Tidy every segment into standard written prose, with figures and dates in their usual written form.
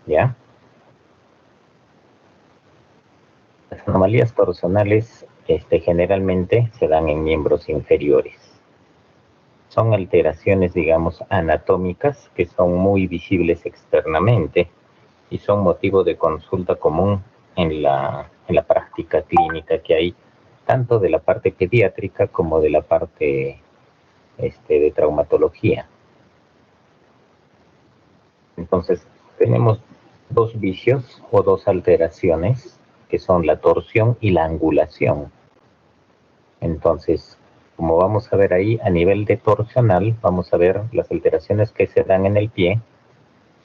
¿ya? Las anomalías torsionales generalmente se dan en miembros inferiores. Son alteraciones, digamos, anatómicas que son muy visibles externamente y son motivo de consulta común en la práctica clínica que hay, tanto de la parte pediátrica como de la parte de traumatología. Entonces, tenemos dos vicios o dos alteraciones que son la torsión y la angulación. Entonces, como vamos a ver ahí, a nivel de torsional, vamos a ver las alteraciones que se dan en el pie.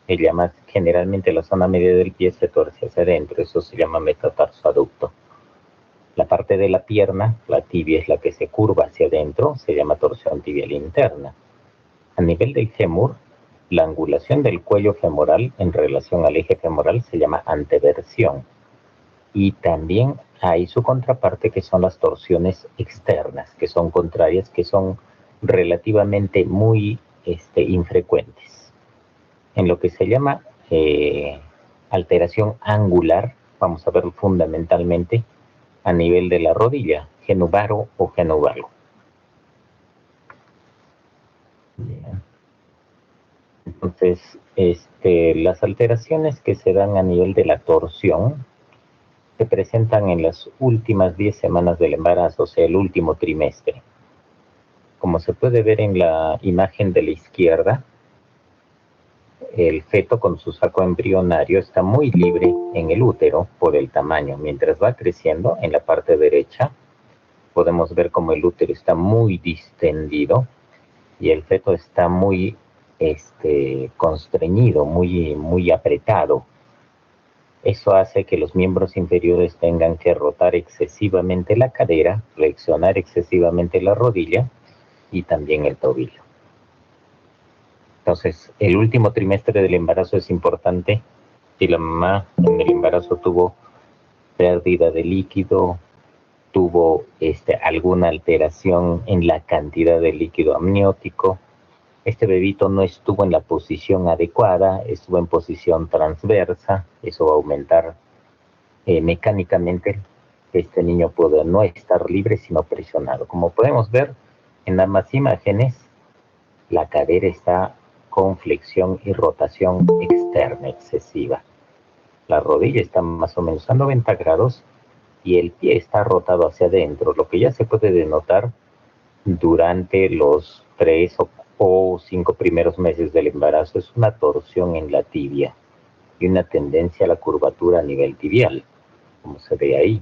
Se llama, generalmente la zona media del pie se tuerce hacia adentro, eso se llama metatarsoaducto. La parte de la pierna, la tibia es la que se curva hacia adentro, se llama torsión tibial interna. A nivel del fémur, la angulación del cuello femoral en relación al eje femoral se llama anteversión. Y también hay su contraparte que son las torsiones externas, que son contrarias, que son relativamente muy infrecuentes. En lo que se llama alteración angular, vamos a ver fundamentalmente a nivel de la rodilla, genubaro o genuvalo. Bien. Entonces, las alteraciones que se dan a nivel de la torsión se presentan en las últimas 10 semanas del embarazo, o sea, el último trimestre. Como se puede ver en la imagen de la izquierda, el feto con su saco embrionario está muy libre en el útero por el tamaño. Mientras va creciendo, en la parte derecha, podemos ver como el útero está muy distendido y el feto está muy constreñido, muy apretado. Eso hace que los miembros inferiores tengan que rotar excesivamente la cadera, flexionar excesivamente la rodilla y también el tobillo. Entonces, el último trimestre del embarazo es importante. Si la mamá en el embarazo tuvo pérdida de líquido, tuvo alguna alteración en la cantidad de líquido amniótico, este bebito no estuvo en la posición adecuada, estuvo en posición transversa, eso va a aumentar mecánicamente que este niño puede no estar libre sino presionado. Como podemos ver en ambas imágenes, la cadera está con flexión y rotación externa excesiva. La rodilla está más o menos a 90 grados y el pie está rotado hacia adentro, lo que ya se puede denotar durante los 3 o 5 primeros meses del embarazo es una torsión en la tibia y una tendencia a la curvatura a nivel tibial, como se ve ahí.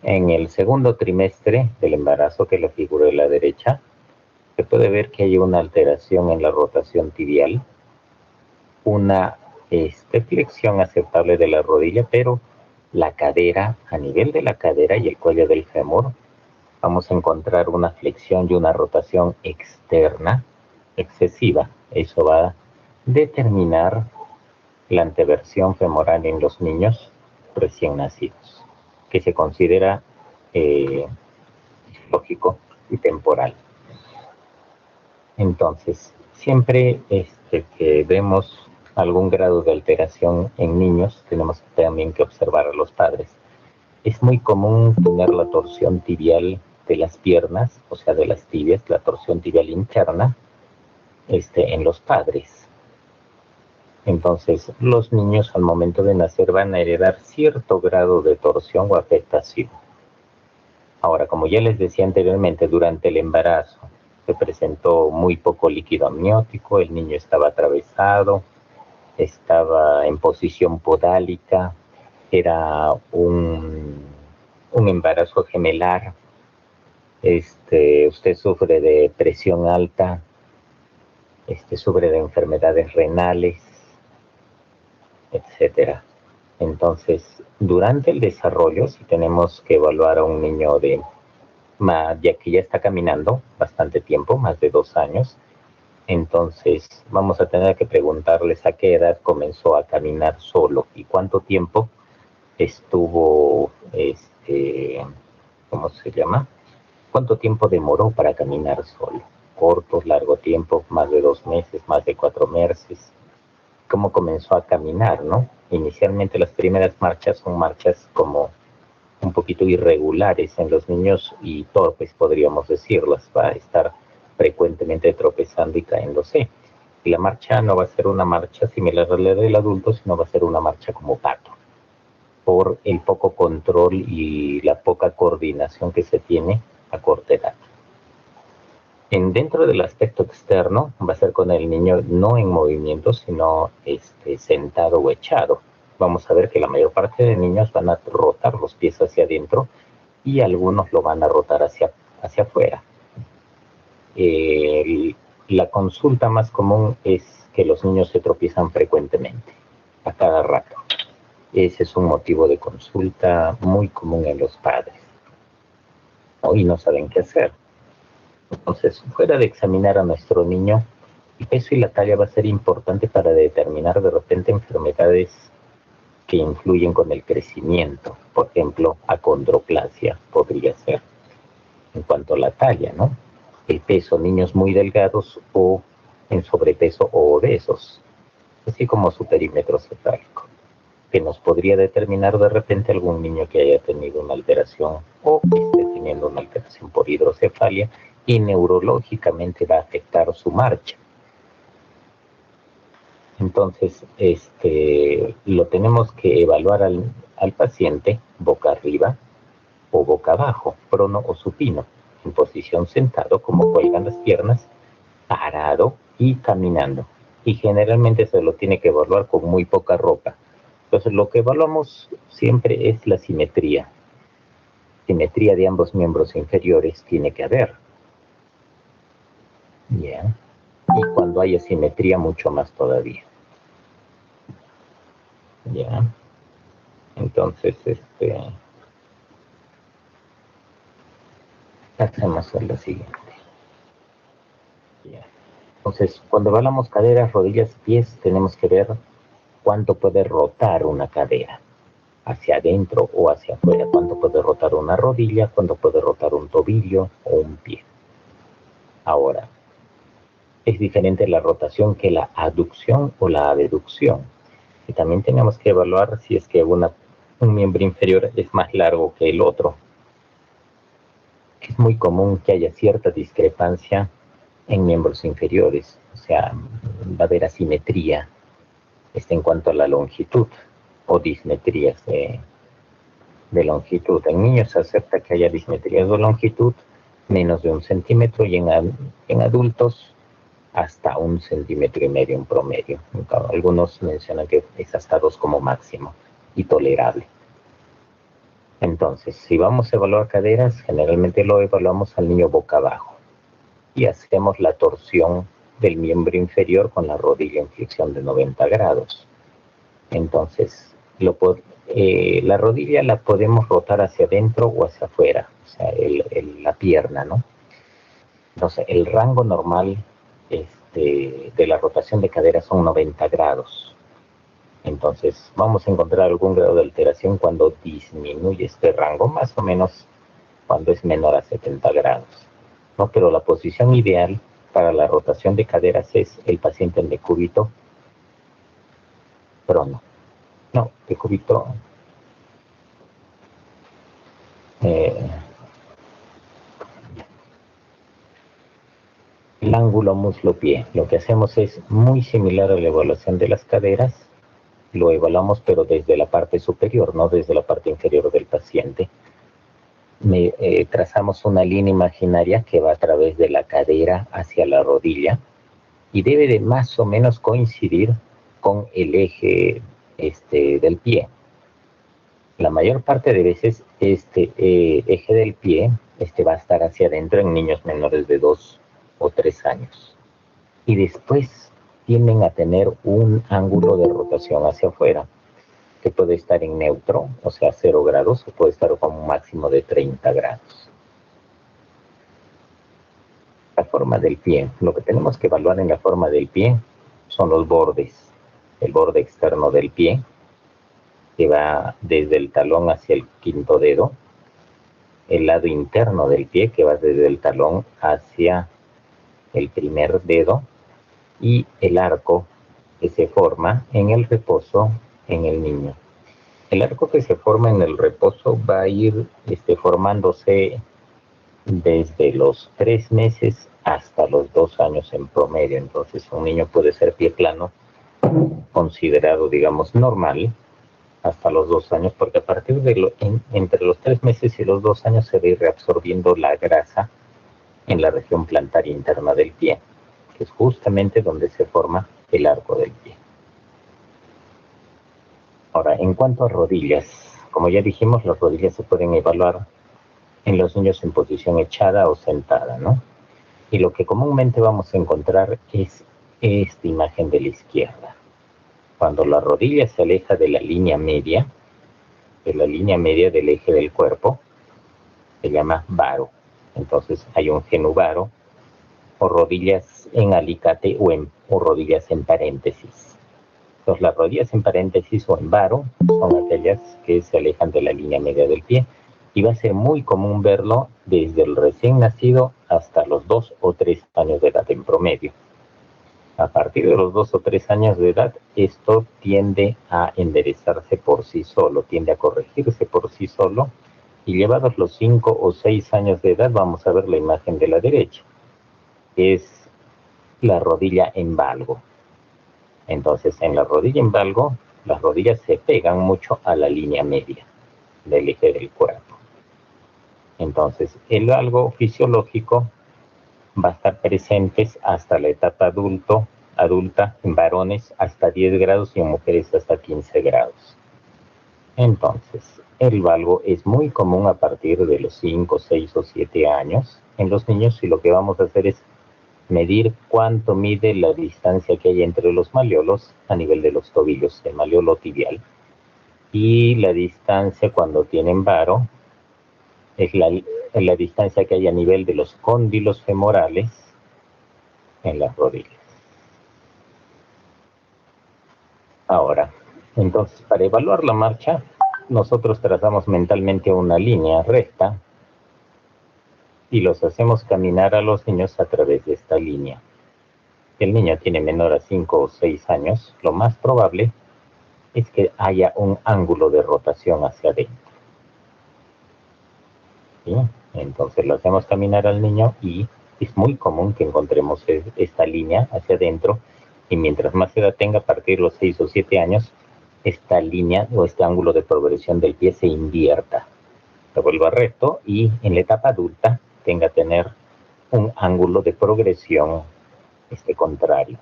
En el segundo trimestre del embarazo, que es la figura de la derecha, se puede ver que hay una alteración en la rotación tibial, una flexión aceptable de la rodilla, pero la cadera, a nivel de la cadera y el cuello del fémur, vamos a encontrar una flexión y una rotación externa excesiva. Eso va a determinar la anteversión femoral en los niños recién nacidos, que se considera lógico y temporal. Entonces, siempre que vemos algún grado de alteración en niños, tenemos también que observar a los padres. Es muy común tener la torsión tibial de las piernas, o sea, de las tibias, la torsión tibial interna, en los padres. Entonces, los niños al momento de nacer van a heredar cierto grado de torsión o afectación. Ahora, como ya les decía anteriormente, durante el embarazo se presentó muy poco líquido amniótico, el niño estaba atravesado, estaba en posición podálica, era un embarazo gemelar, usted sufre de presión alta, sufre de enfermedades renales, etcétera. Entonces, durante el desarrollo, si tenemos que evaluar a un niño ya que ya está caminando bastante tiempo, más de 2 años, entonces vamos a tener que preguntarles a qué edad comenzó a caminar solo y cuánto tiempo estuvo, ¿cómo se llama? ¿Cuánto tiempo demoró para caminar solo? Corto, largo tiempo, más de 2 meses, más de 4 meses. cómo comenzó a caminar, ¿no? Inicialmente las primeras marchas son marchas como un poquito irregulares en los niños y torpes, podríamos decirlas, va a estar frecuentemente tropezando y cayéndose. Y la marcha no va a ser una marcha similar a la del adulto, sino va a ser una marcha como pato, por el poco control y la poca coordinación que se tiene a corta edad. Dentro del aspecto externo, va a ser con el niño no en movimiento, sino sentado o echado. Vamos a ver que la mayor parte de niños van a rotar los pies hacia adentro y algunos lo van a rotar hacia afuera. La consulta más común es que los niños se tropiezan frecuentemente, a cada rato. Ese es un motivo de consulta muy común en los padres, ¿no? Y no saben qué hacer. Entonces, fuera de examinar a nuestro niño, el peso y la talla va a ser importante para determinar de repente enfermedades que influyen con el crecimiento. Por ejemplo, acondroplasia podría ser. En cuanto a la talla, ¿no? El peso, niños muy delgados o en sobrepeso o obesos, así como su perímetro cefálico, que nos podría determinar de repente algún niño que haya tenido una alteración o esté teniendo una alteración por hidrocefalia y neurológicamente va a afectar su marcha. Entonces, lo tenemos que evaluar al paciente boca arriba o boca abajo, prono o supino, en posición sentado, como cuelgan las piernas, parado y caminando. Y generalmente se lo tiene que evaluar con muy poca ropa. Entonces, lo que evaluamos siempre es la simetría. Simetría de ambos miembros inferiores tiene que haber. Yeah. Y cuando hay asimetría, mucho más todavía. Ya. Entonces, hacemos lo siguiente. Ya. Entonces, cuando evaluamos caderas, rodillas, pies, tenemos que ver cuánto puede rotar una cadera, hacia adentro o hacia afuera, cuánto puede rotar una rodilla, cuánto puede rotar un tobillo o un pie. Ahora, es diferente la rotación que la aducción o la abducción. Y también tenemos que evaluar si es que un miembro inferior es más largo que el otro. Es muy común que haya cierta discrepancia en miembros inferiores, o sea, va a haber asimetría en cuanto a la longitud o dismetrías de longitud. En niños se acepta que haya dismetrías de longitud menos de 1 centímetro y en adultos hasta 1,5 centímetros en promedio. Algunos mencionan que es hasta 2 como máximo y tolerable. Entonces, si vamos a evaluar caderas, generalmente lo evaluamos al niño boca abajo y hacemos la torsión del miembro inferior con la rodilla en flexión de 90 grados. Entonces, la rodilla la podemos rotar hacia adentro o hacia afuera, o sea, la pierna, ¿no? Entonces, el rango normal de la rotación de cadera son 90 grados. Entonces, vamos a encontrar algún grado de alteración cuando disminuye este rango, más o menos cuando es menor a 70 grados, ¿no? Pero la posición ideal para la rotación de caderas es el paciente en decúbito prono. No, decúbito. El ángulo muslo-pie. Lo que hacemos es muy similar a la evaluación de las caderas. Lo evaluamos pero desde la parte superior, no desde la parte inferior del paciente. Trazamos una línea imaginaria que va a través de la cadera hacia la rodilla y debe de más o menos coincidir con el eje del pie. La mayor parte de veces este eje del pie va a estar hacia adentro en niños menores de 2 o 3 años. Y después tienden a tener un ángulo de rotación hacia afuera, que puede estar en neutro, o sea, 0 grados, o puede estar con un máximo de 30 grados. La forma del pie. Lo que tenemos que evaluar en la forma del pie son los bordes. El borde externo del pie, que va desde el talón hacia el quinto dedo. El lado interno del pie, que va desde el talón hacia el primer dedo. Y el arco que se forma en el reposo en el niño. El arco que se forma en el reposo va a ir formándose desde los 3 meses hasta los 2 años en promedio. Entonces un niño puede ser pie plano, considerado, digamos, normal, hasta los 2 años, porque a partir de entre los 3 meses y los 2 años se va a ir reabsorbiendo la grasa en la región plantaria interna del pie, que es justamente donde se forma el arco del pie. Ahora, en cuanto a rodillas, como ya dijimos, las rodillas se pueden evaluar en los niños en posición echada o sentada, ¿no? Y lo que comúnmente vamos a encontrar es esta imagen de la izquierda. Cuando la rodilla se aleja de la línea media del eje del cuerpo, se llama varo. Entonces hay un genuvaro, o rodillas en alicate o rodillas en paréntesis. Entonces las rodillas en paréntesis o en varo son aquellas que se alejan de la línea media del pie, y va a ser muy común verlo desde el recién nacido hasta los 2 o 3 años de edad en promedio. A partir de los 2 o 3 años de edad, esto tiende a enderezarse por sí solo, tiende a corregirse por sí solo, y llevados los 5 o 6 años de edad vamos a ver la imagen de la derecha, que es la rodilla en valgo. Entonces, en la rodilla en valgo, las rodillas se pegan mucho a la línea media del eje del cuerpo. Entonces, el valgo fisiológico va a estar presente hasta la etapa adulta en varones hasta 10 grados y en mujeres hasta 15 grados. Entonces, el valgo es muy común a partir de los 5, 6 o 7 años en los niños, y lo que vamos a hacer es medir cuánto mide la distancia que hay entre los malleolos a nivel de los tobillos, el malleolo tibial, y la distancia cuando tienen varo es la distancia que hay a nivel de los cóndilos femorales en las rodillas. Ahora, entonces, para evaluar la marcha, nosotros trazamos mentalmente una línea recta y los hacemos caminar a los niños a través de esta línea. Si el niño tiene menor a 5 o 6 años, lo más probable es que haya un ángulo de rotación hacia adentro. ¿Sí? Entonces lo hacemos caminar al niño y es muy común que encontremos esta línea hacia adentro, y mientras más edad tenga, a partir de los 6 o 7 años, esta línea o este ángulo de progresión del pie se invierta, se vuelva recto, y en la etapa adulta tenga a tener un ángulo de progresión contrario,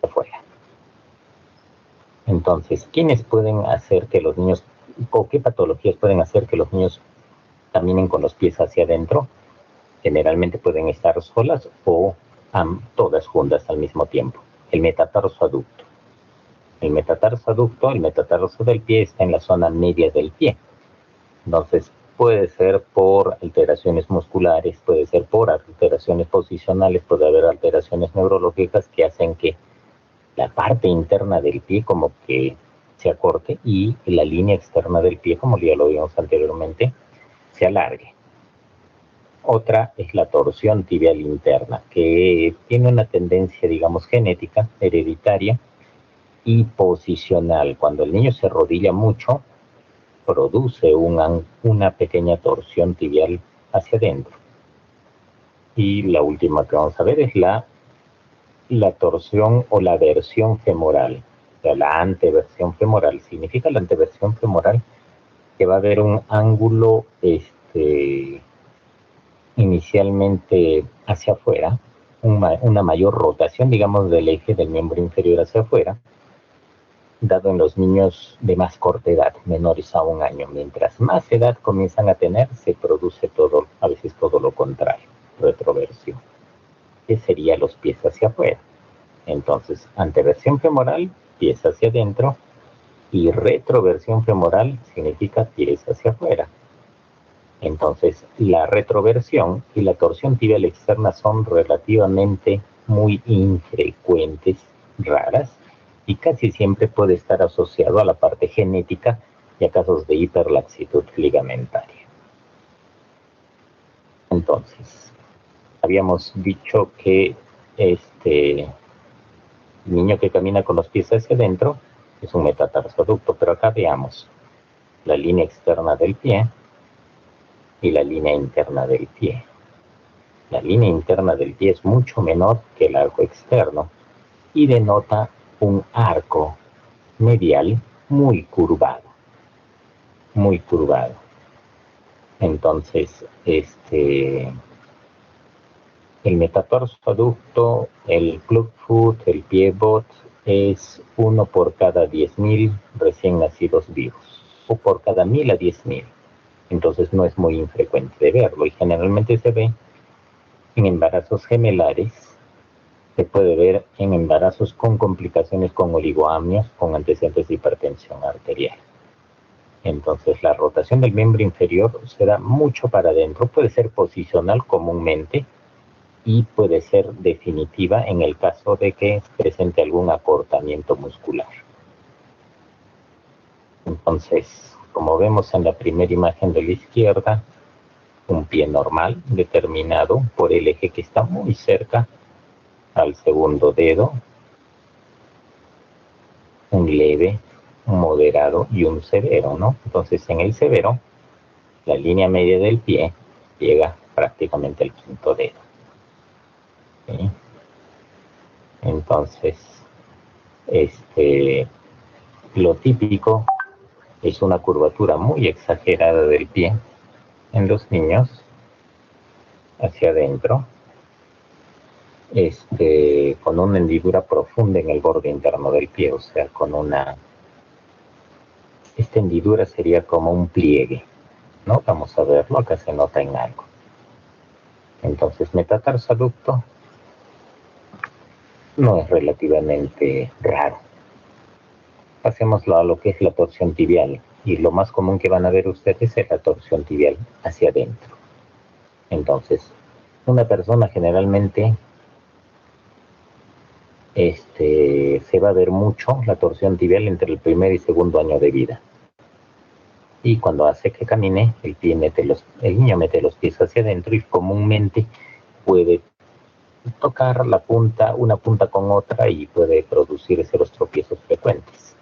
afuera. Entonces, ¿quiénes pueden hacer que los niños, o qué patologías pueden hacer que los niños caminen con los pies hacia adentro? Generalmente pueden estar solas o todas juntas al mismo tiempo. El metatarso aducto. El metatarso del pie está en la zona media del pie. Entonces, puede ser por alteraciones musculares, puede ser por alteraciones posicionales, puede haber alteraciones neurológicas que hacen que la parte interna del pie como que se acorte y la línea externa del pie, como ya lo vimos anteriormente, se alargue. Otra es la torsión tibial interna, que tiene una tendencia, digamos, genética, hereditaria y posicional. Cuando el niño se arrodilla mucho, produce una pequeña torsión tibial hacia adentro. Y la última que vamos a ver es la torsión o la versión femoral. O sea, la anteversión femoral. Significa la anteversión femoral que va a haber un ángulo inicialmente hacia afuera, una mayor rotación, digamos, del eje del miembro inferior hacia afuera, dado en los niños de más corta edad, menores a 1 año. Mientras más edad comienzan a tener, se produce a veces todo lo contrario, retroversión, que sería los pies hacia afuera. Entonces, anteversión femoral, pies hacia adentro, y retroversión femoral significa pies hacia afuera. Entonces, la retroversión y la torsión tibial externa son relativamente muy infrecuentes, raras, y casi siempre puede estar asociado a la parte genética y a casos de hiperlaxitud ligamentaria. Entonces, habíamos dicho que El niño que camina con los pies hacia adentro es un metatarsoducto, pero acá veamos la línea externa del pie y la línea interna del pie. La línea interna del pie es mucho menor que el arco externo y denota un arco medial muy curvado, muy curvado. Entonces, el metatarsoducto, el clubfoot, el pivot es 1 por cada 10.000 recién nacidos vivos, o por cada 1.000 a 10.000. Entonces no es muy infrecuente de verlo y generalmente se ve en embarazos gemelares, se puede ver en embarazos con complicaciones con oligoamnios, con antecedentes de hipertensión arterial. Entonces la rotación del miembro inferior se da mucho para adentro, puede ser posicional comúnmente y puede ser definitiva en el caso de que presente algún acortamiento muscular. Entonces, como vemos en la primera imagen de la izquierda, un pie normal determinado por el eje que está muy cerca al segundo dedo, un leve, un moderado y un severo, ¿no? Entonces en el severo, la línea media del pie llega prácticamente al quinto dedo. ¿Sí? Entonces, lo típico es una curvatura muy exagerada del pie en los niños hacia adentro, con una hendidura profunda en el borde interno del pie, o sea, esta hendidura sería como un pliegue, ¿no? Vamos a verlo, acá se nota en algo. Entonces, metatarsoducto no es relativamente raro. Pasémoslo a lo que es la torsión tibial, y lo más común que van a ver ustedes es la torsión tibial hacia adentro. Entonces, una persona generalmente se va a ver mucho la torsión tibial entre el primer y segundo año de vida. Y cuando hace que camine, el niño mete los pies hacia adentro y comúnmente puede tocar una punta con otra y puede producirse los tropiezos frecuentes.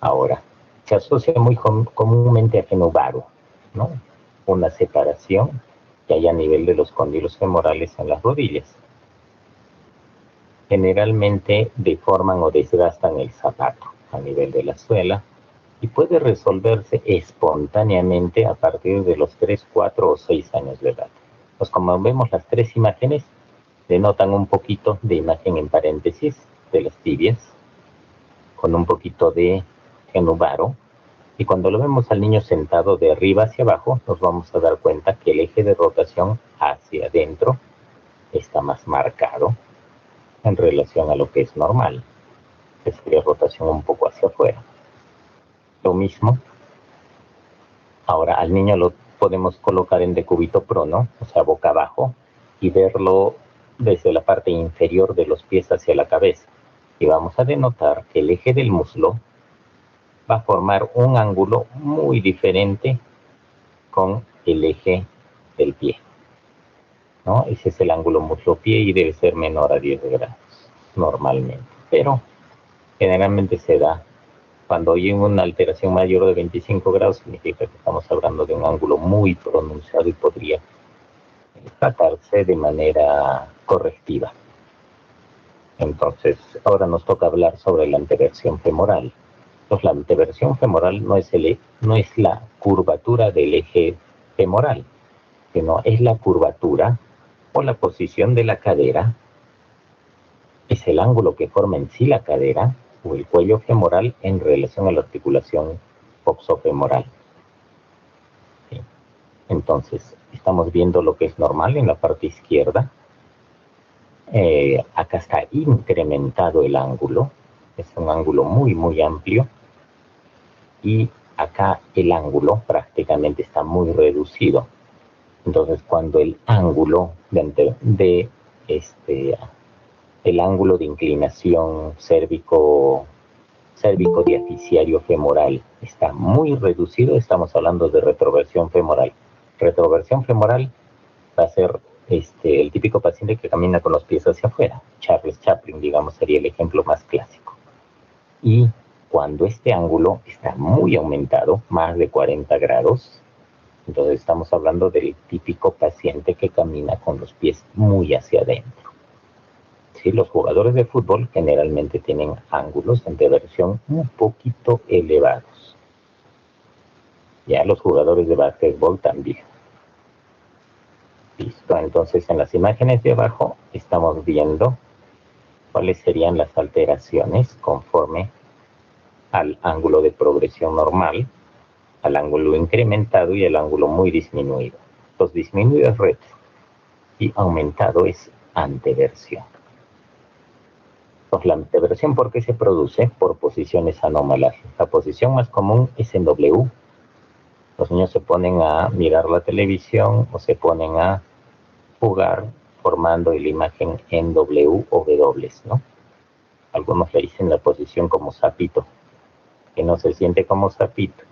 Ahora, se asocia muy comúnmente a fenóbaro, ¿no? Una separación que hay a nivel de los cóndilos femorales en las rodillas. Generalmente deforman o desgastan el zapato a nivel de la suela y puede resolverse espontáneamente a partir de los 3, 4 o 6 años de edad. Pues como vemos, las tres imágenes denotan un poquito de imagen en paréntesis de las tibias, con un poquito de fenóbaro, y cuando lo vemos al niño sentado de arriba hacia abajo, nos vamos a dar cuenta que el eje de rotación hacia adentro está más marcado en relación a lo que es normal, que sería rotación un poco hacia afuera. Lo mismo, ahora al niño lo podemos colocar en decúbito prono, o sea, boca abajo, y verlo desde la parte inferior de los pies hacia la cabeza. Y vamos a denotar que el eje del muslo va a formar un ángulo muy diferente con el eje del pie, ¿no? Ese es el ángulo muslo-pie y debe ser menor a 10 grados normalmente, pero generalmente se da cuando hay una alteración mayor de 25 grados, significa que estamos hablando de un ángulo muy pronunciado y podría tratarse de manera correctiva. Entonces, ahora nos toca hablar sobre la anteversión femoral. Entonces, la anteversión femoral no es la curvatura del eje femoral, sino es la curvatura o la posición de la cadera, es el ángulo que forma en sí la cadera o el cuello femoral en relación a la articulación coxofemoral. ¿Sí? Entonces, estamos viendo lo que es normal en la parte izquierda. Acá está incrementado el ángulo, es un ángulo muy, muy amplio. Y acá el ángulo prácticamente está muy reducido. Entonces, cuando el ángulo el ángulo de inclinación cérvico-diaficiario femoral está muy reducido, estamos hablando de retroversión femoral. Retroversión femoral va a ser el típico paciente que camina con los pies hacia afuera. Charles Chaplin, digamos, sería el ejemplo más clásico. Y cuando este ángulo está muy aumentado, más de 40 grados, entonces estamos hablando del típico paciente que camina con los pies muy hacia adentro. ¿Sí? Los jugadores de fútbol generalmente tienen ángulos de anteversión un poquito elevados. Ya los jugadores de básquetbol también. Listo, entonces en las imágenes de abajo estamos viendo cuáles serían las alteraciones conforme al ángulo de progresión normal, al ángulo incrementado y al ángulo muy disminuido. Los disminuidos es retro y aumentado es anteversión. Entonces, la anteversión, ¿por qué se produce? Por posiciones anómalas. La posición más común es en W. Los niños se ponen a mirar la televisión o se ponen a jugar formando la imagen en W o W, ¿no? Algunos le dicen la posición como sapito, que no se siente como sapito.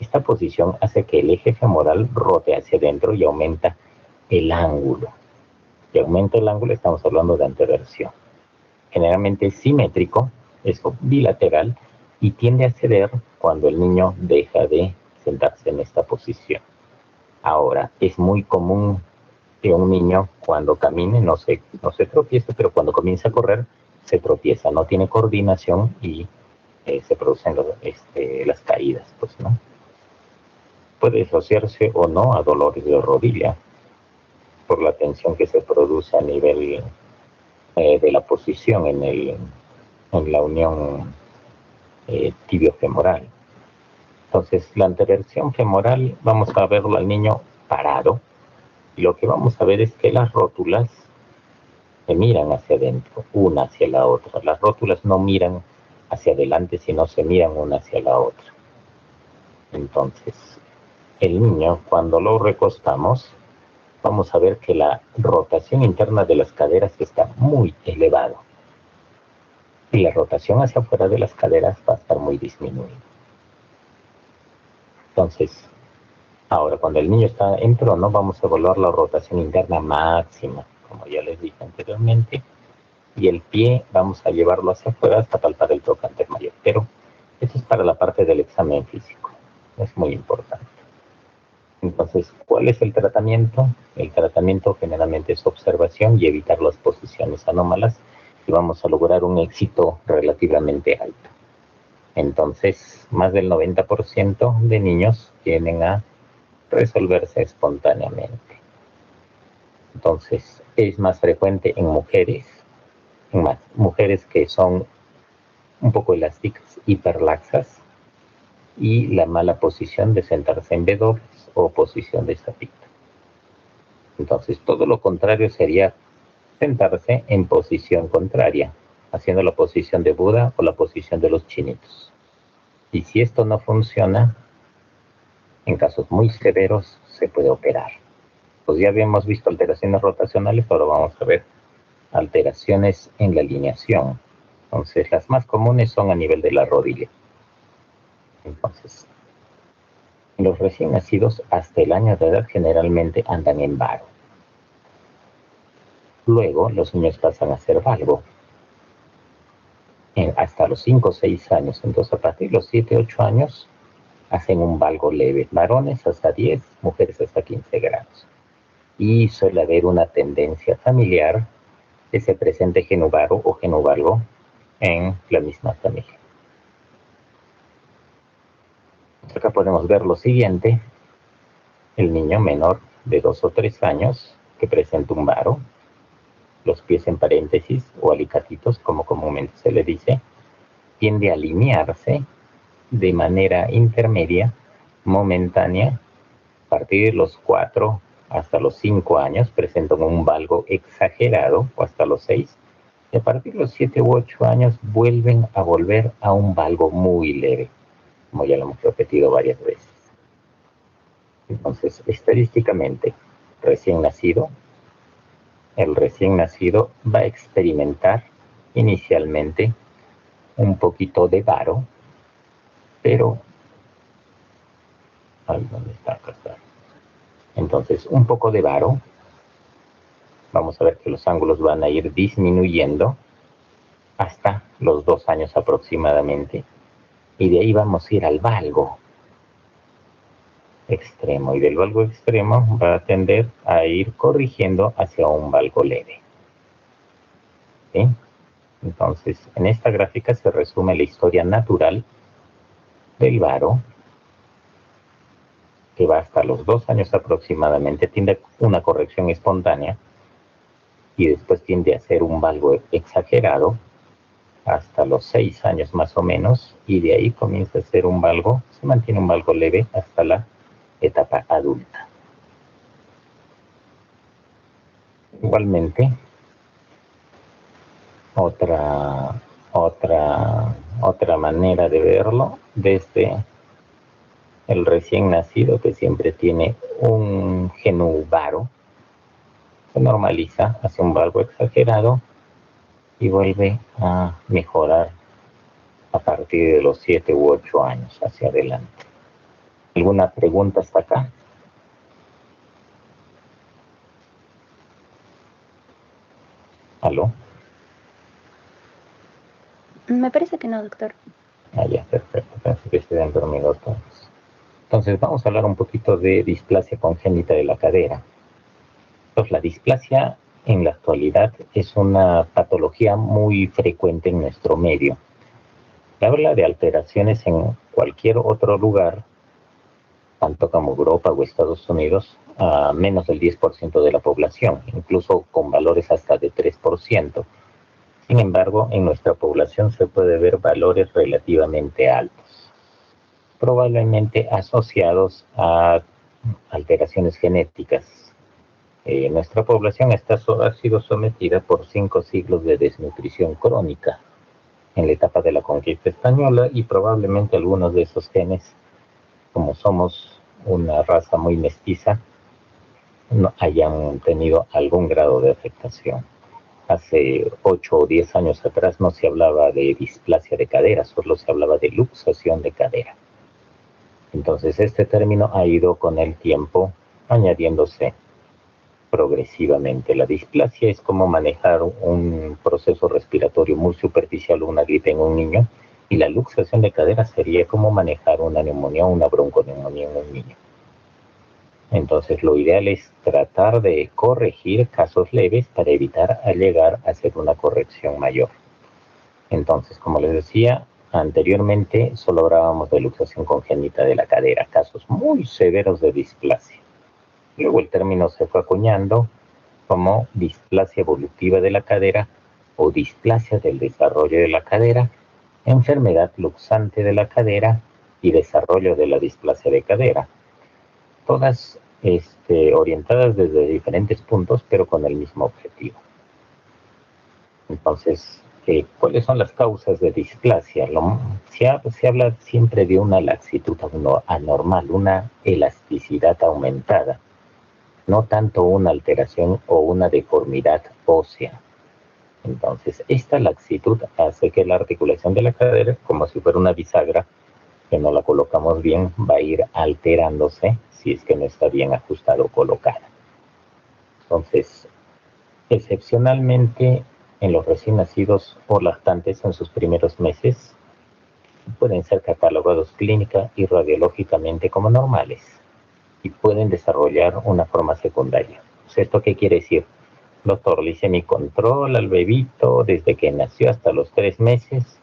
Esta posición hace que el eje femoral rote hacia adentro y aumenta el ángulo. Si aumenta el ángulo, estamos hablando de anteversión. Generalmente es simétrico, es bilateral, y tiende a ceder cuando el niño deja de sentarse en esta posición. Ahora, es muy común que un niño cuando camine no se tropiece, pero cuando comienza a correr se tropieza, no tiene coordinación y se producen las caídas, pues, ¿no? Puede asociarse o no a dolores de rodilla por la tensión que se produce a nivel de la posición en la unión tibiofemoral. Entonces, la anteversión femoral, vamos a verlo al niño parado, y lo que vamos a ver es que las rótulas se miran hacia adentro, una hacia la otra. Las rótulas no miran hacia adelante, sino se miran una hacia la otra. Entonces, el niño, cuando lo recostamos, vamos a ver que la rotación interna de las caderas está muy elevada. Y la rotación hacia afuera de las caderas va a estar muy disminuida. Entonces, ahora cuando el niño está en trono, vamos a evaluar la rotación interna máxima, como ya les dije anteriormente, y el pie vamos a llevarlo hacia afuera hasta palpar el trocánter mayor. Pero esto es para la parte del examen físico, es muy importante. Entonces, ¿cuál es el tratamiento? El tratamiento generalmente es observación y evitar las posiciones anómalas, y vamos a lograr un éxito relativamente alto. Entonces, más del 90% de niños tienden a resolverse espontáneamente. Entonces, es más frecuente en mujeres que son un poco elásticas, hiperlaxas, y la mala posición de sentarse en W o posición de sapito. Entonces, todo lo contrario sería sentarse en posición contraria, haciendo la posición de Buda o la posición de los chinitos. Y si esto no funciona, en casos muy severos se puede operar. Pues ya habíamos visto alteraciones rotacionales, ahora vamos a ver alteraciones en la alineación. Entonces, las más comunes son a nivel de la rodilla. Entonces, los recién nacidos hasta el año de edad generalmente andan en varo. Luego, los niños pasan a ser valgo hasta los 5 o 6 años. Entonces, a partir de los 7 o 8 años, hacen un valgo leve. Varones hasta 10, mujeres hasta 15 grados. Y suele haber una tendencia familiar que se presente genuvaro o genuvalgo en la misma familia. Acá podemos ver lo siguiente: el niño menor de 2 o 3 años que presenta un varo, los pies en paréntesis o alicatitos, como comúnmente se le dice, tiende a alinearse de manera intermedia, momentánea. A partir de los 4 hasta los 5 años presentan un valgo exagerado, o hasta los 6, y a partir de los 7 u 8 años vuelven a volver a un valgo muy leve, como ya lo hemos repetido varias veces. Entonces, estadísticamente, el recién nacido va a experimentar inicialmente un poquito de varo, pero ¿dónde está? Acá está. Entonces, un poco de varo, vamos a ver que los ángulos van a ir disminuyendo hasta los 2 años aproximadamente. Y de ahí vamos a ir al valgo extremo. Y del valgo extremo va a tender a ir corrigiendo hacia un valgo leve. ¿Sí? Entonces, en esta gráfica se resume la historia natural del varo, que va hasta los 2 años aproximadamente, tiende una corrección espontánea y después tiende a ser un valgo exagerado hasta los 6 años más o menos, y de ahí comienza a ser un valgo, se mantiene un valgo leve hasta la etapa adulta. Igualmente, otra manera de verlo, desde el recién nacido, que siempre tiene un genú varo, se normaliza hacia un valgo exagerado y vuelve a mejorar a partir de los 7 u 8 años hacia adelante. ¿Alguna pregunta hasta acá? ¿Aló? Me parece que no, doctor. Ah, ya, perfecto. Pensé que se habían dormido todos. Entonces vamos a hablar un poquito de displasia congénita de la cadera. Pues la displasia en la actualidad es una patología muy frecuente en nuestro medio. Se habla de alteraciones en cualquier otro lugar, tanto como Europa o Estados Unidos, a menos del 10% de la población, incluso con valores hasta de 3%. Sin embargo, en nuestra población se puede ver valores relativamente altos, probablemente asociados a alteraciones genéticas. Nuestra población ha sido sometida por 5 siglos de desnutrición crónica en la etapa de la conquista española, y probablemente algunos de esos genes, como somos una raza muy mestiza, no hayan tenido algún grado de afectación. Hace 8 o 10 años atrás no se hablaba de displasia de cadera, solo se hablaba de luxación de cadera. Entonces este término ha ido con el tiempo añadiéndose progresivamente. La displasia es como manejar un proceso respiratorio muy superficial o una gripe en un niño, y la luxación de cadera sería como manejar una neumonía o una bronconeumonía en un niño. Entonces lo ideal es tratar de corregir casos leves para evitar llegar a hacer una corrección mayor. Entonces, como les decía anteriormente, solo hablábamos de luxación congénita de la cadera, casos muy severos de displasia. Luego el término se fue acuñando como displasia evolutiva de la cadera o displasia del desarrollo de la cadera, enfermedad luxante de la cadera y desarrollo de la displasia de cadera. Todas orientadas desde diferentes puntos, pero con el mismo objetivo. Entonces, ¿cuáles son las causas de displasia? Se habla siempre de una laxitud anormal, una elasticidad aumentada, no tanto una alteración o una deformidad ósea. Entonces, esta laxitud hace que la articulación de la cadera, como si fuera una bisagra, que no la colocamos bien, va a ir alterándose si es que no está bien ajustada o colocada. Entonces, excepcionalmente, en los recién nacidos o lactantes en sus primeros meses, pueden ser catalogados clínica y radiológicamente como normales y pueden desarrollar una forma secundaria. ¿Esto qué quiere decir? Doctor, le hice mi control al bebito desde que nació hasta los 3 meses.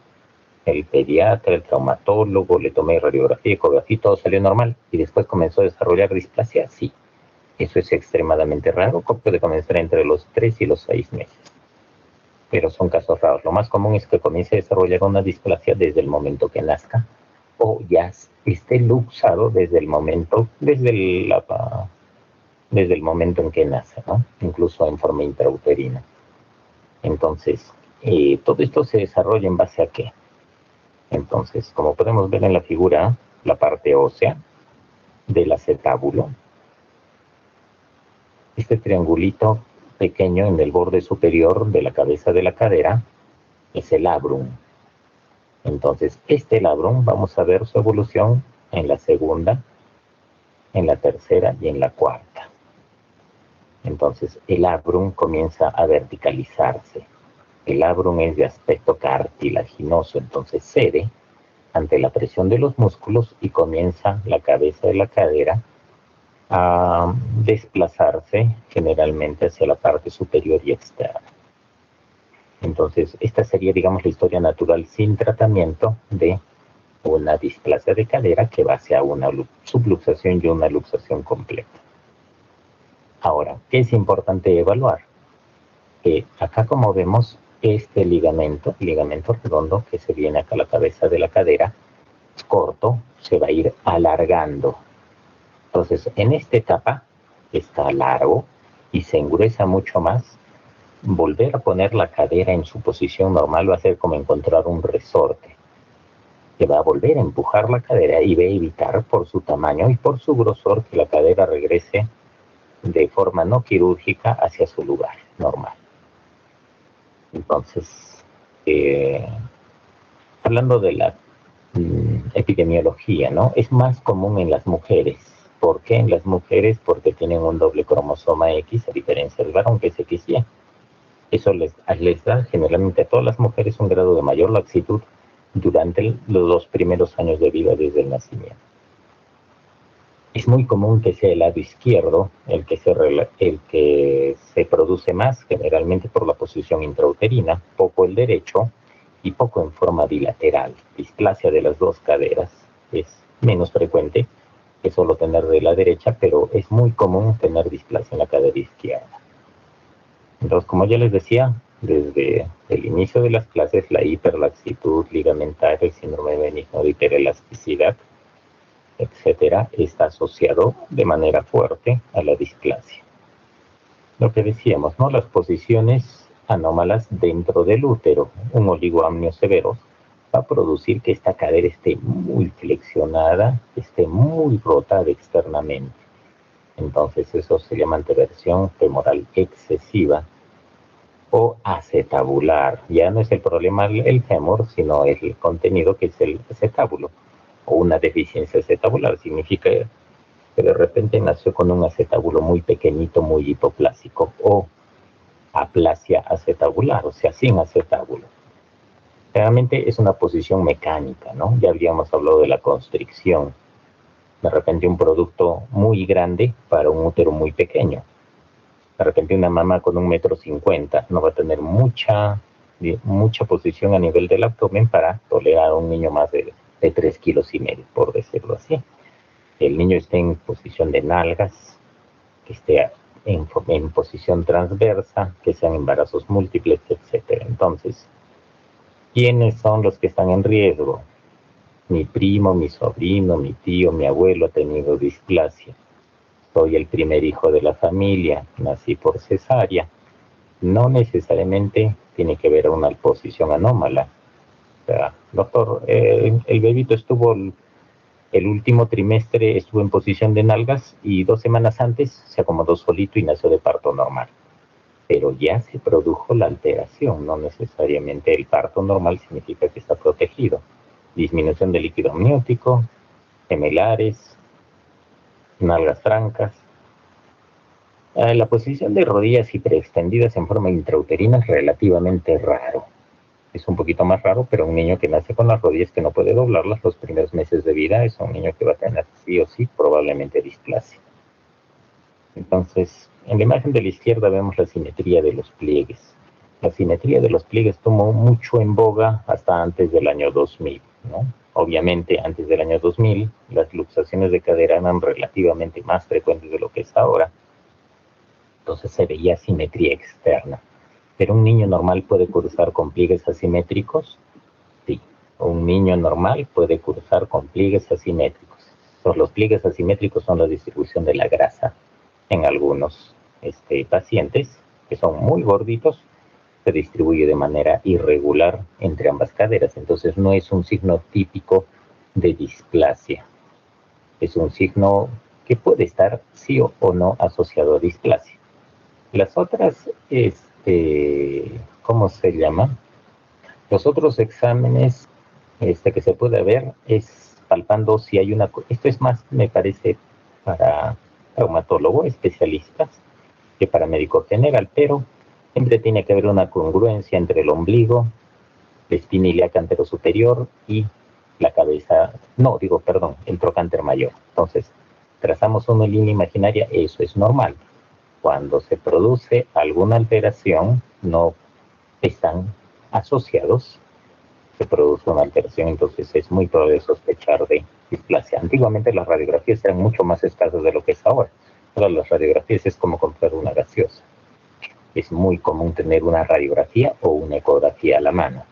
El pediatra, el traumatólogo, le tomé radiografía, ecografía, todo salió normal. Y después comenzó a desarrollar displasia. Sí, eso es extremadamente raro, puede comenzar entre los 3 y los 6 meses. Pero son casos raros. Lo más común es que comience a desarrollar una displasia desde el momento que nazca, o ya esté luxado desde el momento, desde el momento en que nace, ¿no? Incluso en forma intrauterina. Entonces, todo esto se desarrolla en base a ¿qué? Entonces, como podemos ver en la figura, la parte ósea del acetábulo, este triangulito pequeño en el borde superior de la cabeza de la cadera es el labrum. Entonces, este labrum vamos a ver su evolución en la segunda, en la tercera y en la cuarta. Entonces el labrum comienza a verticalizarse. El labrum es de aspecto cartilaginoso, entonces cede ante la presión de los músculos y comienza la cabeza de la cadera a desplazarse generalmente hacia la parte superior y externa. Entonces, esta sería, digamos, la historia natural sin tratamiento de una displasia de cadera que va hacia una subluxación y una luxación completa. Ahora, ¿qué es importante evaluar? Que acá, como vemos, este ligamento redondo que se viene acá a la cabeza de la cadera, corto, se va a ir alargando. Entonces, en esta etapa está largo y se engruesa mucho más. Volver a poner la cadera en su posición normal va a ser como encontrar un resorte que va a volver a empujar la cadera y va a evitar por su tamaño y por su grosor que la cadera regrese de forma no quirúrgica hacia su lugar normal. Entonces, hablando de la epidemiología, ¿no? Es más común en las mujeres. ¿Por qué en las mujeres? Porque tienen un doble cromosoma X, a diferencia del varón, que es XY. Eso les da generalmente a todas las mujeres un grado de mayor laxitud durante los 2 primeros años de vida desde el nacimiento. Es muy común que sea el lado izquierdo el que se produce más, generalmente por la posición intrauterina, poco el derecho y poco en forma bilateral. Displasia de las dos caderas es menos frecuente que solo tener de la derecha, pero es muy común tener displasia en la cadera izquierda. Entonces, como ya les decía, desde el inicio de las clases, la hiperlaxitud ligamentaria, el síndrome benigno de hiperelasticidad, etcétera, está asociado de manera fuerte a la displasia. Lo que decíamos, ¿no? Las posiciones anómalas dentro del útero, un oligoamnio severo, va a producir que esta cadera esté muy flexionada, esté muy rotada externamente. Entonces eso se llama anteversión femoral excesiva o acetabular. Ya no es el problema el fémur, sino el contenido que es el acetábulo. O una deficiencia acetabular significa que de repente nació con un acetábulo muy pequeñito, muy hipoplásico, o aplasia acetabular, o sea, sin acetábulo. Realmente es una posición mecánica, ¿no? Ya habíamos hablado de la constricción. De repente un producto muy grande para un útero muy pequeño. De repente una mamá con 1,50 m no va a tener mucha posición a nivel del abdomen para tolerar a un niño más de 3,5 kilos, por decirlo así. El niño esté en posición de nalgas, que esté en posición transversa, que sean embarazos múltiples, etc. Entonces, ¿quiénes son los que están en riesgo? Mi primo, mi sobrino, mi tío, mi abuelo ha tenido displasia. Soy el primer hijo de la familia, nací por cesárea. No necesariamente tiene que ver una posición anómala. O sea, doctor, el bebito estuvo el último trimestre, estuvo en posición de nalgas y 2 semanas antes se acomodó solito y nació de parto normal. Pero ya se produjo la alteración, no necesariamente el parto normal significa que está protegido. Disminución del líquido amniótico, gemelares, nalgas francas. La posición de rodillas hiperextendidas en forma intrauterina es relativamente raro. Es un poquito más raro, pero un niño que nace con las rodillas que no puede doblarlas los primeros meses de vida es un niño que va a tener sí o sí probablemente displasia. Entonces, en la imagen de la izquierda vemos la simetría de los pliegues. La simetría de los pliegues tomó mucho en boga hasta antes del año 2000, ¿no? Obviamente, antes del año 2000, las luxaciones de cadera eran relativamente más frecuentes de lo que es ahora. Entonces se veía simetría externa. ¿Pero un niño normal puede cursar con pliegues asimétricos? Sí. Un niño normal puede cursar con pliegues asimétricos. Entonces, los pliegues asimétricos son la distribución de la grasa en algunos pacientes que son muy gorditos, se distribuye de manera irregular entre ambas caderas. Entonces no es un signo típico de displasia. Es un signo que puede estar sí o no asociado a displasia. Las otras, ¿cómo se llama? Los otros exámenes que se puede ver es palpando si hay esto es más, me parece, para traumatólogo, especialistas, que para médico general, pero siempre tiene que haber una congruencia entre el ombligo, la espina ilíaca antero superior y la cabeza, no, digo, perdón, el trocánter mayor. Entonces, trazamos una línea imaginaria, eso es normal. Cuando se produce alguna alteración, no están asociados, se produce una alteración, entonces es muy probable sospechar de displasia. Antiguamente las radiografías eran mucho más escasas de lo que es ahora. Ahora las radiografías es como comprar una gaseosa. Es muy común tener una radiografía o una ecografía a la mano.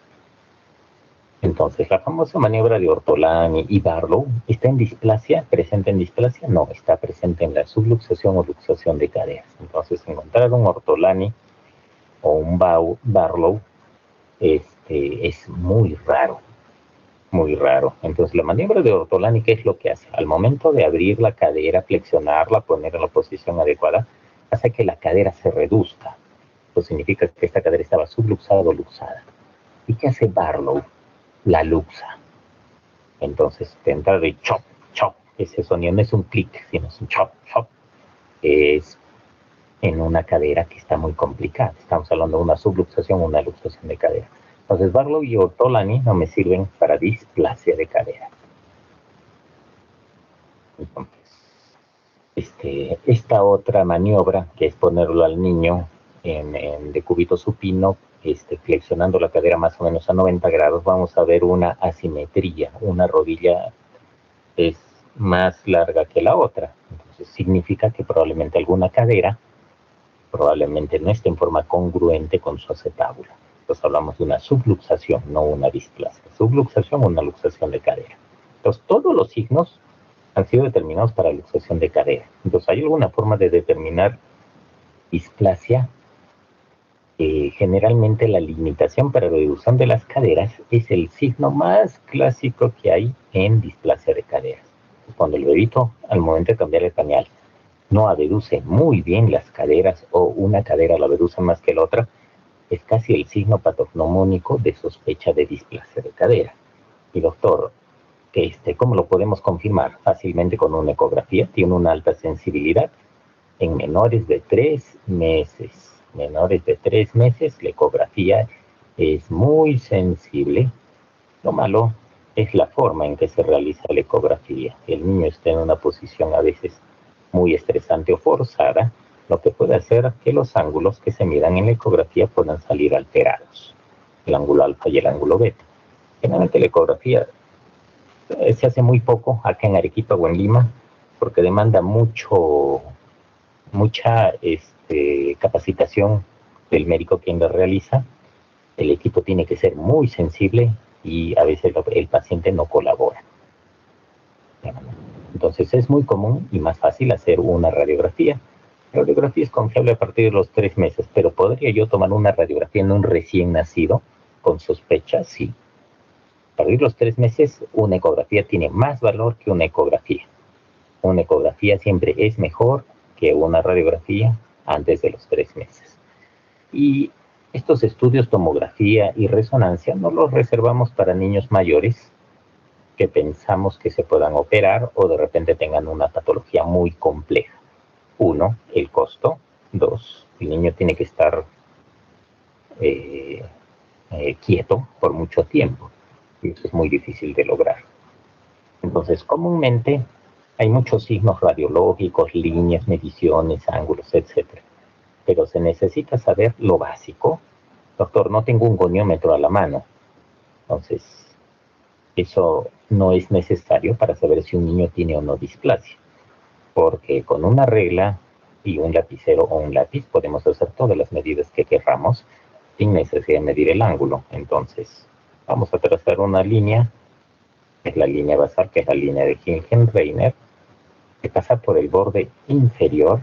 Entonces, la famosa maniobra de Ortolani y Barlow, ¿está en displasia? ¿Presente en displasia? No, está presente en la subluxación o luxación de caderas. Entonces, encontrar un Ortolani o un Barlow es muy raro, muy raro. Entonces, la maniobra de Ortolani, ¿qué es lo que hace? Al momento de abrir la cadera, flexionarla, poner en la posición adecuada, hace que la cadera se reduzca. Eso significa que esta cadera estaba subluxada o luxada. ¿Y qué hace Barlow? La luxa. Entonces, de entrada de chop, chop, ese sonido no es un clic, sino es un chop, chop. Es en una cadera que está muy complicada. Estamos hablando de una subluxación o una luxación de cadera. Entonces, Barlow y Ortolani no me sirven para displasia de cadera. Entonces, esta otra maniobra, que es ponerlo al niño en decúbito supino, flexionando la cadera más o menos a 90 grados, vamos a ver una asimetría. Una rodilla es más larga que la otra. Entonces, significa que probablemente alguna cadera probablemente no esté en forma congruente con su acetábula. Entonces hablamos de una subluxación, no una displasia. Subluxación o una luxación de cadera. Entonces todos los signos han sido determinados para luxación de cadera. Entonces, ¿hay alguna forma de determinar displasia? Generalmente la limitación para reducción de las caderas es el signo más clásico que hay en displasia de caderas. Cuando el bebito, al momento de cambiar el pañal, no abduce muy bien las caderas o una cadera la abduce más que la otra, es casi el signo patognomónico de sospecha de displasia de cadera. Y doctor, ¿cómo lo podemos confirmar? Fácilmente con una ecografía. Tiene una alta sensibilidad en menores de 3 meses. Menores de 3 meses, la ecografía es muy sensible. Lo malo es la forma en que se realiza la ecografía. El niño está en una posición a veces muy estresante o forzada, lo que puede hacer que los ángulos que se midan en la ecografía puedan salir alterados, el ángulo alfa y el ángulo beta. Generalmente la ecografía se hace muy poco acá en Arequipa o en Lima, porque demanda mucha capacitación del médico quien la realiza. El equipo tiene que ser muy sensible y a veces el paciente no colabora. Entonces es muy común y más fácil hacer una radiografía. La radiografía es confiable a partir de los 3 meses, pero ¿podría yo tomar una radiografía en un recién nacido con sospecha? Sí. A partir de los 3 meses, una ecografía tiene más valor que una ecografía. Una ecografía siempre es mejor que una radiografía antes de los 3 meses. Y estos estudios, tomografía y resonancia, no los reservamos para niños mayores que pensamos que se puedan operar o de repente tengan una patología muy compleja. 1, el costo. 2, el niño tiene que estar quieto por mucho tiempo. Y eso es muy difícil de lograr. Entonces, comúnmente hay muchos signos radiológicos, líneas, mediciones, ángulos, etc. Pero se necesita saber lo básico. Doctor, no tengo un goniómetro a la mano. Entonces, eso no es necesario para saber si un niño tiene o no displasia. Porque con una regla y un lapicero o un lápiz podemos hacer todas las medidas que querramos sin necesidad de medir el ángulo. Entonces, vamos a trazar una línea, que es la línea basal, que es la línea de Hilgen-Reiner, que pasa por el borde inferior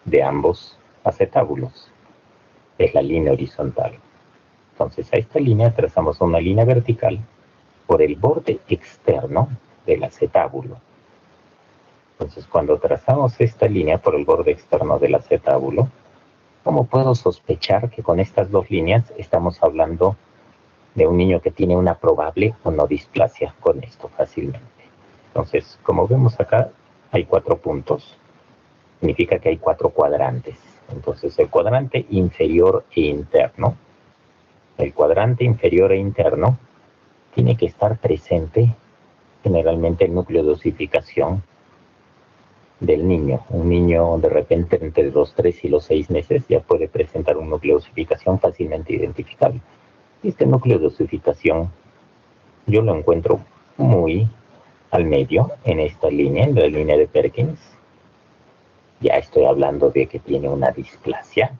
de ambos acetábulos. Es la línea horizontal. Entonces, a esta línea trazamos una línea vertical por el borde externo del acetábulo. Entonces, cuando trazamos esta línea por el borde externo del acetábulo, ¿cómo puedo sospechar que con estas dos líneas estamos hablando de un niño que tiene una probable o no displasia? Con esto fácilmente. Entonces, como vemos acá, hay 4 puntos. significa que hay 4 cuadrantes. Entonces, el cuadrante inferior e interno, el cuadrante inferior e interno tiene que estar presente generalmente el núcleo de osificación del niño. Un niño de repente entre los 3 y los 6 meses ya puede presentar un núcleo de osificación fácilmente identificable. Este núcleo de osificación yo lo encuentro muy al medio en esta línea, en la línea de Perkins. Ya estoy hablando de que tiene una displasia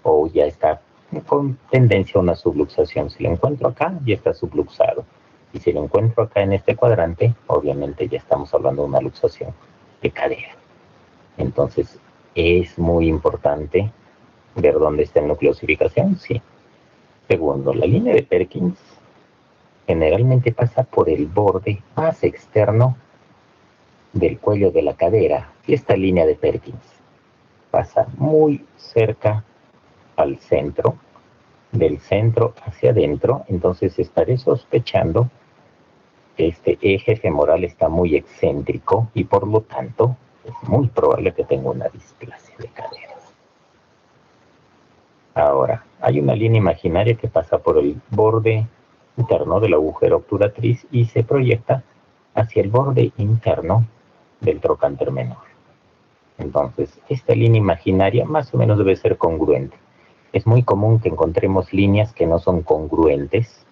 o ya está con tendencia a una subluxación. Si lo encuentro acá, ya está subluxado. Y si lo encuentro acá en este cuadrante, obviamente ya estamos hablando de una luxación de cadera. Entonces, es muy importante ver dónde está el núcleo de osificación, sí. Segundo, la línea de Perkins generalmente pasa por el borde más externo del cuello de la cadera. Y esta línea de Perkins pasa muy cerca al centro, del centro hacia adentro. Entonces estaré sospechando que este eje femoral está muy excéntrico y por lo tanto es muy probable que tenga una displasia de cadera. Ahora, hay una línea imaginaria que pasa por el borde interno del agujero obturatriz y se proyecta hacia el borde interno del trocánter menor. Entonces, esta línea imaginaria más o menos debe ser congruente. Es muy común que encontremos líneas que no son congruentes,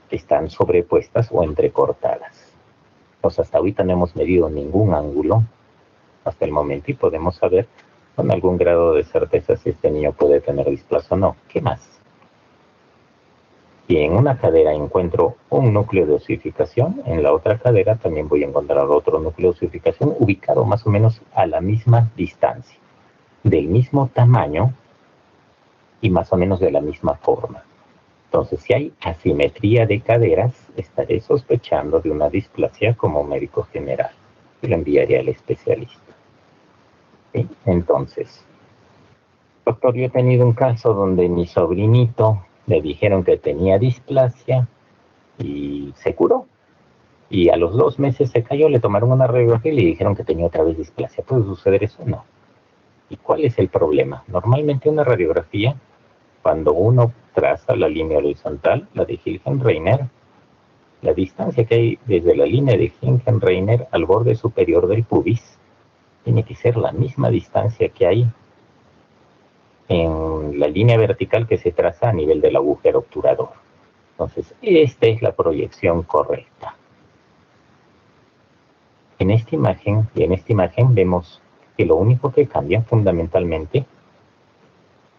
que están sobrepuestas o entrecortadas. Pues hasta ahorita no hemos medido ningún ángulo hasta el momento y podemos saber con algún grado de certeza si este niño puede tener displasia o no. ¿Qué más? Si en una cadera encuentro un núcleo de osificación, en la otra cadera también voy a encontrar otro núcleo de osificación ubicado más o menos a la misma distancia, del mismo tamaño y más o menos de la misma forma. Entonces, si hay asimetría de caderas, estaré sospechando de una displasia como médico general y lo enviaré al especialista. ¿Sí? Entonces, doctor, yo he tenido un caso donde mi sobrinito le dijeron que tenía displasia y se curó. Y a los 2 meses se cayó, le tomaron una radiografía y le dijeron que tenía otra vez displasia. ¿Puede suceder eso? No. ¿Y cuál es el problema? Normalmente una radiografía, cuando uno traza la línea horizontal, la de Hilgenreiner, la distancia que hay desde la línea de Hilgenreiner al borde superior del pubis tiene que ser la misma distancia que hay en la línea vertical que se traza a nivel del agujero obturador. Entonces, esta es la proyección correcta. En esta imagen vemos que lo único que cambia fundamentalmente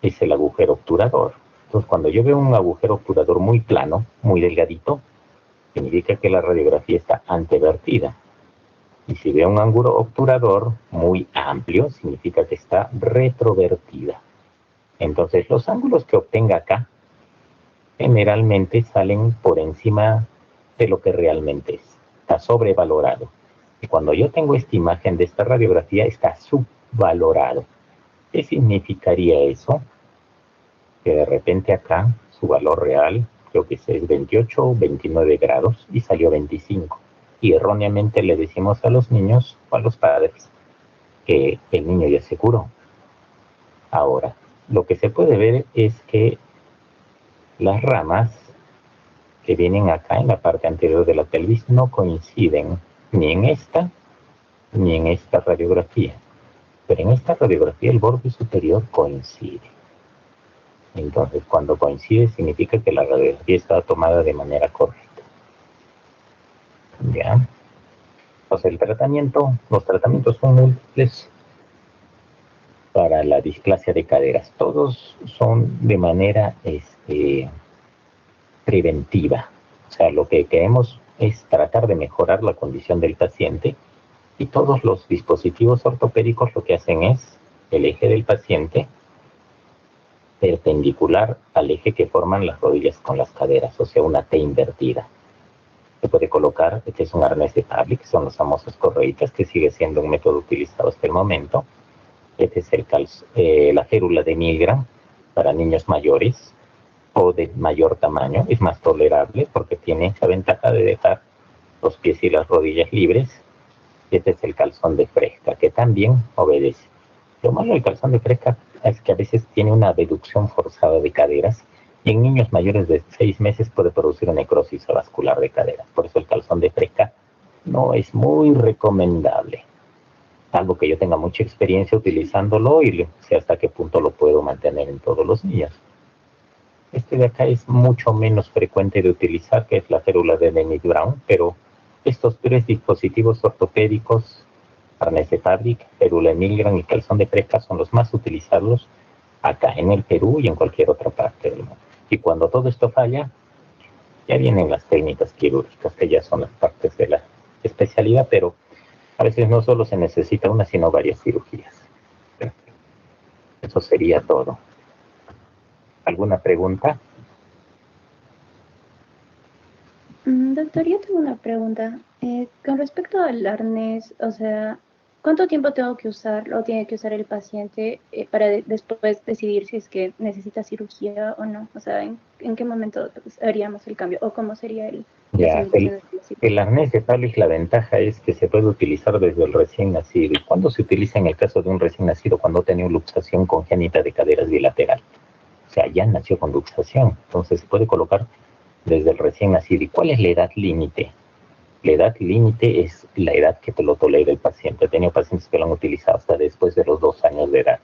es el agujero obturador. Entonces, cuando yo veo un agujero obturador muy plano, muy delgadito, significa que la radiografía está antevertida. Y si veo un ángulo obturador muy amplio, significa que está retrovertida. Entonces, los ángulos que obtenga acá generalmente salen por encima de lo que realmente es. Está sobrevalorado. Y cuando yo tengo esta imagen de esta radiografía, está subvalorado. ¿Qué significaría eso? Que de repente acá su valor real, creo que es 28 o 29 grados y salió 25. Y erróneamente le decimos a los niños o a los padres que el niño ya se curó. Ahora, lo que se puede ver es que las ramas que vienen acá en la parte anterior de la pelvis no coinciden ni en esta radiografía. Pero en esta radiografía el borde superior coincide. Entonces, cuando coincide significa que la radiografía está tomada de manera correcta. ¿Ya? Entonces, los tratamientos son múltiples para la displasia de caderas. Todos son de manera preventiva. O sea, lo que queremos es tratar de mejorar la condición del paciente y todos los dispositivos ortopédicos lo que hacen es el eje del paciente perpendicular al eje que forman las rodillas con las caderas, o sea, una T invertida. Se puede colocar, este es un arnés de Pablick, que son las famosas correitas, que sigue siendo un método utilizado hasta el momento. Este es la férula de Milgram para niños mayores o de mayor tamaño, es más tolerable porque tiene la ventaja de dejar los pies y las rodillas libres. Este es el calzón de Fresca, que también obedece. Lo malo del calzón de fresca es que a veces tiene una abducción forzada de caderas y en niños mayores de 6 meses puede producir una necrosis vascular de caderas. Por eso el calzón de fresca no es muy recomendable, salvo que yo tenga mucha experiencia utilizándolo y sé hasta qué punto lo puedo mantener en todos los niños. Este de acá es mucho menos frecuente de utilizar, que es la férula de Dennis Brown, pero estos tres dispositivos ortopédicos, arnés de Fabric, férula de Milgram y calzón de fresca, son los más utilizados acá en el Perú y en cualquier otra parte del mundo. Y cuando todo esto falla, ya vienen las técnicas quirúrgicas, que ya son las partes de la especialidad, pero a veces no solo se necesita una, sino varias cirugías. Eso sería todo. ¿Alguna pregunta? Doctor, yo tengo una pregunta. Con respecto al arnés, o sea, ¿cuánto tiempo tengo que usar o tiene que usar el paciente para después decidir si es que necesita cirugía o no? O sea, ¿en qué momento haríamos el cambio? ¿O cómo sería las Ya, indicaciones de la cirugía? el arnés de Fabric, la ventaja es que se puede utilizar desde el recién nacido. ¿Y cuándo se utiliza en el caso de un recién nacido? Cuando tiene luxación congénita de caderas bilateral. O sea, ya nació con luxación. Entonces se puede colocar desde el recién nacido. ¿Y cuál es la edad límite? La edad límite es la edad que te lo tolera el paciente. He tenido pacientes que lo han utilizado hasta después de los 2 años de edad.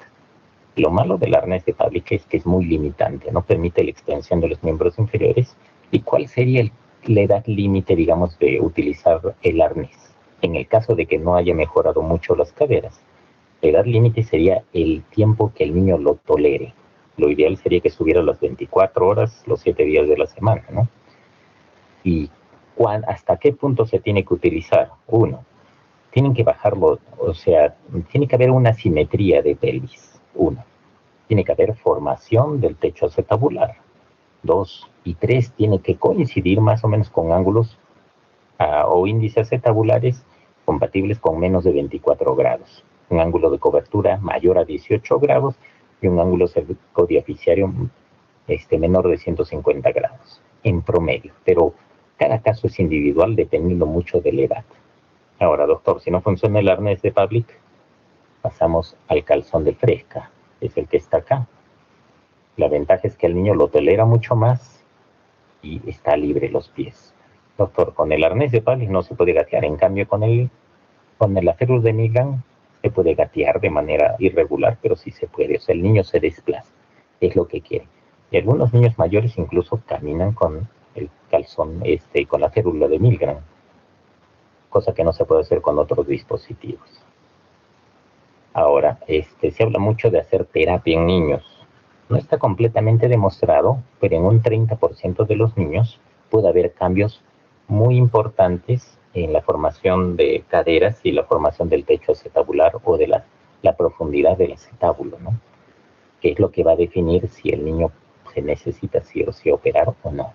Lo malo del arnés de Fabric es que es muy limitante, no permite la extensión de los miembros inferiores. ¿Y cuál sería la edad límite, digamos, de utilizar el arnés? En el caso de que no haya mejorado mucho las caderas, la edad límite sería el tiempo que el niño lo tolere. Lo ideal sería que estuviera las 24 horas, los 7 días de la semana, ¿no? ¿Y hasta qué punto se tiene que utilizar? Uno, tienen que bajarlo, o sea, tiene que haber una simetría de pelvis. Uno, tiene que haber formación del techo acetabular. 2 y 3, tiene que coincidir más o menos con ángulos o índices acetabulares compatibles con menos de 24 grados. Un ángulo de cobertura mayor a 18 grados y un ángulo cervicodiaficiario menor de 150 grados en promedio. Pero cada caso es individual dependiendo mucho de la edad. Ahora, doctor, si no funciona el arnés de Fabric, pasamos al calzón de fresca. Es el que está acá. La ventaja es que el niño lo tolera mucho más y está libre los pies. Doctor, con el arnés de Fabric no se puede gatear. En cambio, con la férula de Milgram se puede gatear de manera irregular, pero sí se puede. O sea, el niño se desplaza. Es lo que quiere. Y algunos niños mayores incluso caminan con el calzón, con la férula de Milgram, cosa que no se puede hacer con otros dispositivos. Ahora, se habla mucho de hacer terapia en niños. No está completamente demostrado, pero en un 30% de los niños puede haber cambios muy importantes en la formación de caderas y la formación del techo acetabular o de la profundidad del acetábulo, ¿no? Que es lo que va a definir si el niño se necesita sí o sí operar o no.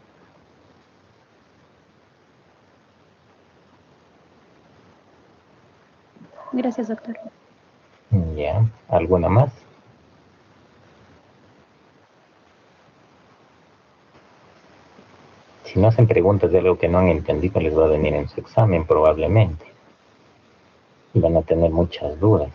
Gracias, doctor. ¿Ya? ¿Alguna más? Si no hacen preguntas de algo que no han entendido, les va a venir en su examen probablemente. Y van a tener muchas dudas.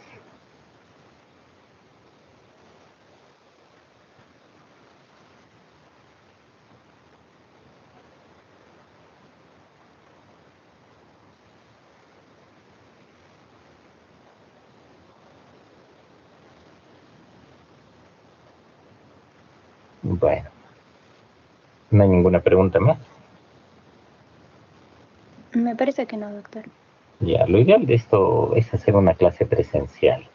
Bueno, no hay ninguna pregunta más. Me parece que no, doctor. Ya, lo ideal de esto es hacer una clase presencial.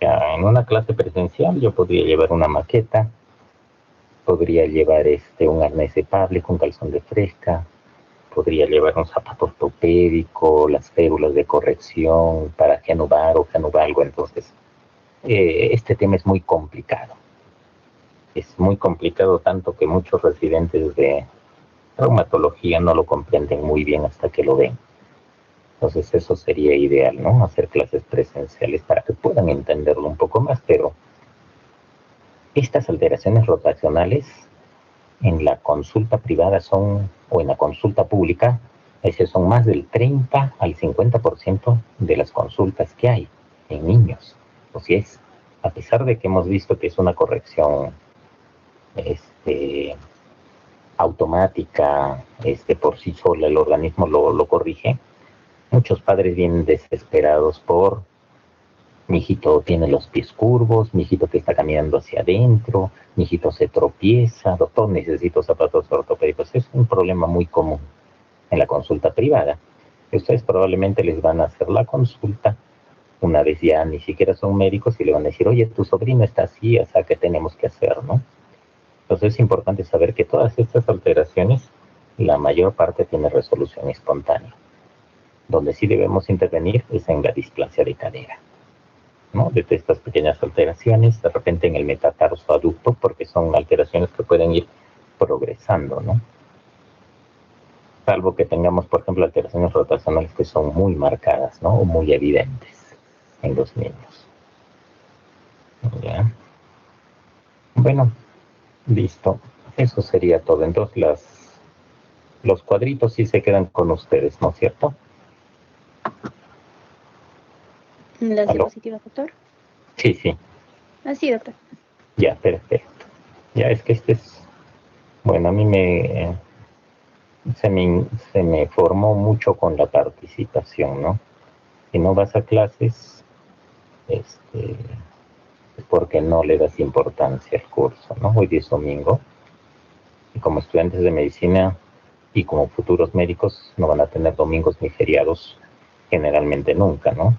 Ya, en una clase presencial yo podría llevar una maqueta, podría llevar un arnés de Fabric, un calzón de fresca, podría llevar un zapato ortopédico, las férulas de corrección para genubar o genubalgo. Entonces, este tema es muy complicado. Es muy complicado tanto que muchos residentes de traumatología no lo comprenden muy bien hasta que lo ven. Entonces eso sería ideal, ¿no? Hacer clases presenciales para que puedan entenderlo un poco más, pero estas alteraciones rotacionales en la consulta privada o en la consulta pública, son más del 30 al 50% de las consultas que hay en niños. O sea, es a pesar de que hemos visto que es una corrección automática, por sí sola, el organismo lo corrige, muchos padres vienen desesperados por: mi hijito tiene los pies curvos, mi hijito que está caminando hacia adentro, mi hijito se tropieza, doctor, necesito zapatos ortopédicos. Es un problema muy común en la consulta privada. Ustedes probablemente les van a hacer la consulta una vez ya ni siquiera son médicos y le van a decir: oye, tu sobrino está así, o sea, ¿qué tenemos que hacer, no? Entonces es importante saber que todas estas alteraciones, la mayor parte tiene resolución espontánea. Donde sí debemos intervenir es en la displasia de cadera, ¿no? De estas pequeñas alteraciones, de repente en el metatarso aducto, porque son alteraciones que pueden ir progresando, ¿no? Salvo que tengamos, por ejemplo, alteraciones rotacionales que son muy marcadas, ¿no? O muy evidentes en los niños. ¿Ya? Bueno, listo. Eso sería todo. Entonces los cuadritos sí se quedan con ustedes, ¿no es cierto? ¿Las ¿Aló? diapositivas, doctor? Sí, sí. Sí, doctor. Ya, perfecto. Ya es que bueno, a mí se me formó mucho con la participación, ¿no? Si no vas a clases, es porque no le das importancia al curso, ¿no? Hoy es domingo y como estudiantes de medicina y como futuros médicos no van a tener domingos ni feriados generalmente nunca, ¿no?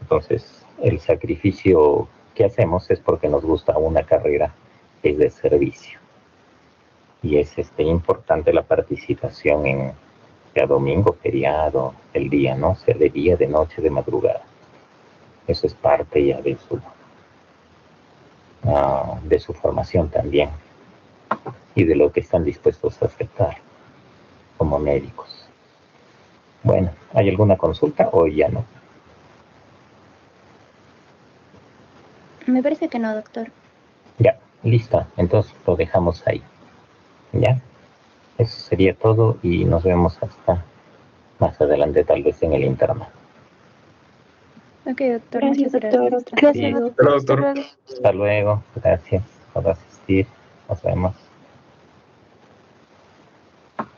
Entonces, el sacrificio que hacemos es porque nos gusta una carrera que es de servicio. Y es importante la participación en cada domingo, feriado, el día, ¿no? Sea de día, de noche, de madrugada. Eso es parte ya de su formación también y de lo que están dispuestos a aceptar como médicos. Bueno, ¿hay alguna consulta o ya no? Me parece que no, doctor. Ya, listo. Entonces lo dejamos ahí. ¿Ya? Eso sería todo y nos vemos hasta más adelante, tal vez en el internado. Ok, doctor. Muchas gracias. Gracias, Sí. doctor. Hasta luego. Hasta luego. Gracias por asistir. Nos vemos.